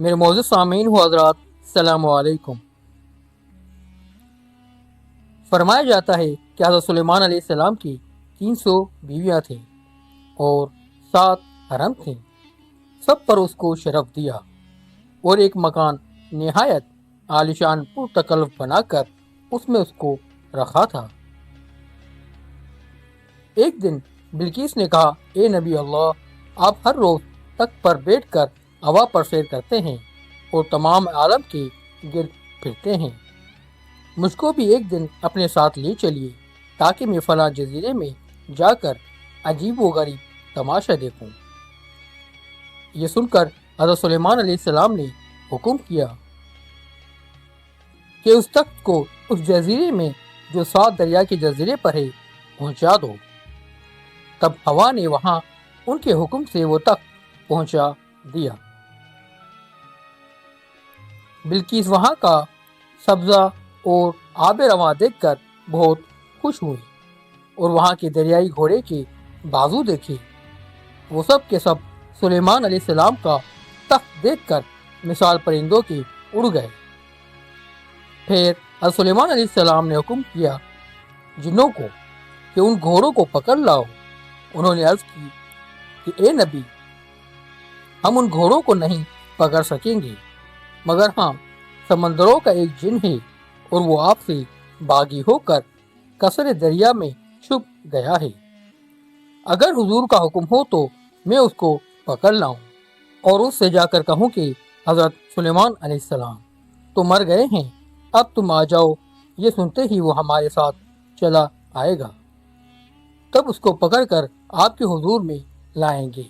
میرے معزز سامعین ہو حضرات، السلام علیکم۔ فرمایا جاتا ہے کہ حضرت سلیمان علیہ السلام کی 300 بیویاں تھیں اور 7 حرم تھیں۔ سب پر اس کو شرف دیا اور ایک مکان نہایت عالیشان پرتکلف بنا کر اس میں اس کو رکھا تھا۔ ایک دن بلقیس نے کہا، اے نبی اللہ، آپ ہر روز تخت پر بیٹھ کر ہوا پر سیر کرتے ہیں اور تمام عالم کے گرد پھرتے ہیں، مجھ کو بھی ایک دن اپنے ساتھ لے چلیے تاکہ میں فلاں جزیرے میں جا کر عجیب و غریب تماشا دیکھوں۔ یہ سن کر حضرت سلیمان علیہ السلام نے حکم کیا کہ اس تخت کو اس جزیرے میں جو 7 دریا کے جزیرے پر ہے پہنچا دو۔ تب ہوا نے وہاں ان کے حکم سے وہ تخت پہنچا دیا۔ بلقیس وہاں کا سبزہ اور آب رواں دیکھ کر بہت خوش ہوئی اور وہاں کے دریائی گھوڑے کے بازو دیکھے۔ وہ سب کے سب سلیمان علیہ السلام کا تخت دیکھ کر مثال پرندوں کے اڑ گئے۔ پھر حضرت سلیمان علیہ السلام نے حکم کیا جنوں کو کہ ان گھوڑوں کو پکڑ لاؤ۔ انہوں نے عرض کی کہ اے نبی، ہم ان گھوڑوں کو نہیں پکڑ سکیں گے، مگر ہاں، سمندروں کا ایک جن ہے اور وہ آپ سے باغی ہو کر کثر دریا میں چھپ گیا ہے۔ اگر حضور کا حکم ہو تو میں اس کو پکڑ لاؤں اور اس سے جا کر کہوں کہ حضرت سلیمان علیہ السلام تو مر گئے ہیں، اب تم آ جاؤ۔ یہ سنتے ہی وہ ہمارے ساتھ چلا آئے گا، تب اس کو پکڑ کر آپ کے حضور میں لائیں گے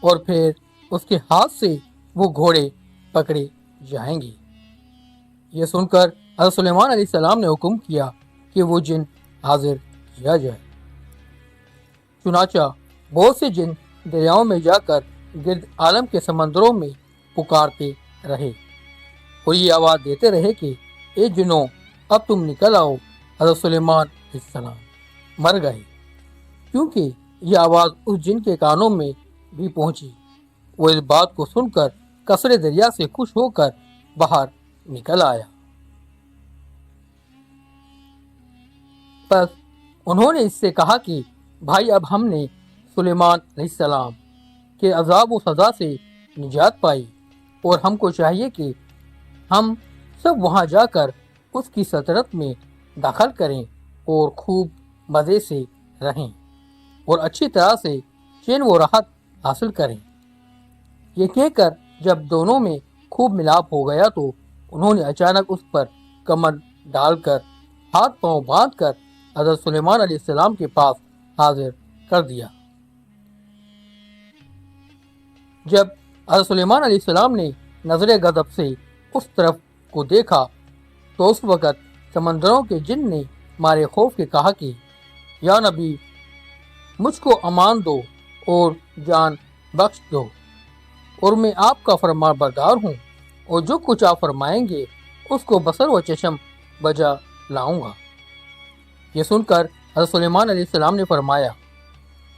اور پھر اس کے ہاتھ سے وہ گھوڑے پکڑے جائیں گے۔ یہ سن کر حضرت سلیمان علیہ السلام نے حکم کیا کہ وہ جن حاضر کیا جائے۔ چنانچہ بہت سے جن دریاؤں میں جا کر گرد عالم کے سمندروں میں پکارتے رہے اور یہ آواز دیتے رہے کہ اے جنوں، اب تم نکل آؤ، حضرت سلیمان علیہ السلام مر گئے۔ کیونکہ یہ آواز اس جن کے کانوں میں بھی پہنچی، وہ اس بات کو سن کر کثر دریا سے خوش ہو کر باہر نکل آیا۔ بس انہوں نے اس سے کہا کہ بھائی، اب ہم نے سلیمان علیہ السلام کے عذاب و سزا سے نجات پائی اور ہم کو چاہیے کہ ہم سب وہاں جا کر اس کی سلطنت میں دخل کریں اور خوب مزے سے رہیں اور اچھی طرح سے چین و راحت حاصل کریں۔ یہ کہہ کر جب دونوں میں خوب ملاپ ہو گیا تو انہوں نے اچانک اس پر کمر ڈال کر ہاتھ پاؤں باندھ کر حضرت سلیمان علیہ السلام کے پاس حاضر کر دیا۔ جب حضرت سلیمان علیہ السلام نے نظر غضب سے اس طرف کو دیکھا تو اس وقت سمندروں کے جن نے مارے خوف کے کہا کہ یا نبی، مجھ کو امان دو اور جان بخش دو، اور میں آپ کا فرمان بردار ہوں اور جو کچھ آپ فرمائیں گے اس کو بصر و چشم بجا لاؤں گا۔ یہ سن کر حضرت سلیمان علیہ السلام نے فرمایا،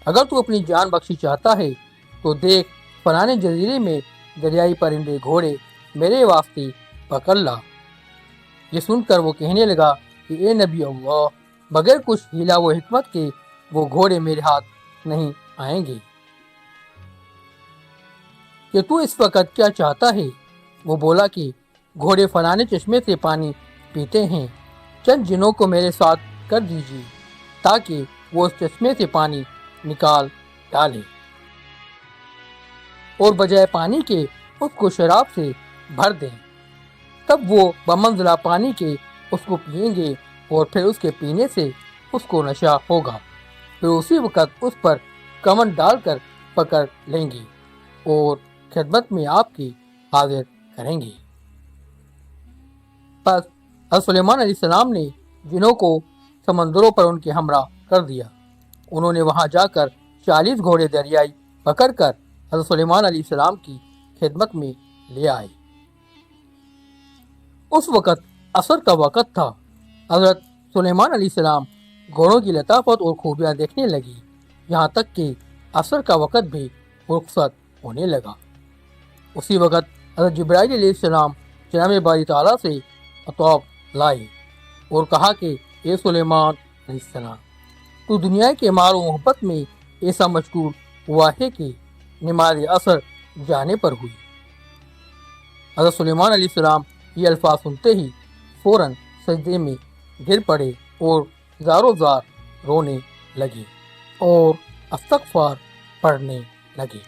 اگر تو اپنی جان بخشی چاہتا ہے تو دیکھ، فلانے جزیرے میں دریائی پرندے گھوڑے میرے واسطے پکڑ لا۔ یہ سن کر وہ کہنے لگا کہ اے نبی اللہ، بغیر کچھ ہیلا و حکمت کے وہ گھوڑے میرے ہاتھ نہیں آئیں گے۔ کہ تو اس وقت کیا چاہتا ہے؟ وہ بولا کہ گھوڑے فلانے چشمے سے پانی پیتے ہیں، چند جنوں کو میرے ساتھ کر دیجیے تاکہ وہ اس چشمے سے پانی نکال ڈالے اور بجائے پانی کے اس کو شراب سے بھر دیں۔ تب وہ بمنزلہ پانی کے اس کو پئیں گے اور پھر اس کے پینے سے اس کو نشہ ہوگا، پھر اسی وقت اس پر کمر ڈال کر پکڑ لیں گے اور خدمت میں آپ کی حاضر کریں گے۔ پس حضرت سلیمان علیہ السلام نے جنوں کو سمندروں پر ان کے ہمراہ کر دیا۔ انہوں نے وہاں جا کر 40 گھوڑے دریائی پکڑ کر حضرت سلیمان علیہ السلام کی خدمت میں لے آئے۔ اس وقت عصر کا وقت تھا۔ حضرت سلیمان علیہ السلام گھوڑوں کی لطافت اور خوبیاں دیکھنے لگی، یہاں تک کہ عصر کا وقت بھی رخصت ہونے لگا۔ اسی وقت حضرت جبرائیل علیہ السلام جناب باری تعالیٰ سے خطاب لائے اور کہا کہ اے سلیمان علیہ السلام، تو دنیا کے مال و محبت میں ایسا مشغول ہوا ہے کہ نماز عصر جانے پر ہوئی۔ حضرت سلیمان علیہ السلام یہ الفاظ سنتے ہی فوراً سجدے میں گر پڑے اور زاروں زار رونے لگے اور استغفار پڑھنے لگے۔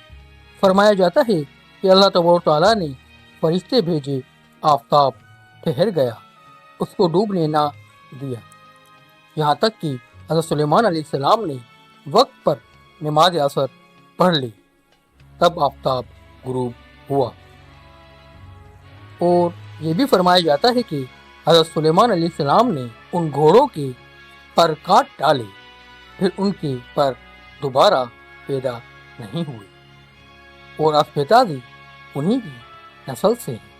فرمایا جاتا ہے کہ اللہ تبارک تعالیٰ نے فرشتے بھیجے، آفتاب ٹھہر گیا، اس کو ڈوبنے نہ دیا، یہاں تک کہ حضرت سلیمان علیہ السلام نے وقت پر نماز عصر پڑھ لی، تب آفتاب غروب ہوا۔ اور یہ بھی فرمایا جاتا ہے کہ حضرت سلیمان علیہ السلام نے ان گھوڑوں کے پر کاٹ ڈالے، پھر ان کے پر دوبارہ پیدا نہیں ہوئے، اور اسپیتازی انہی کی نسل سے ہیں۔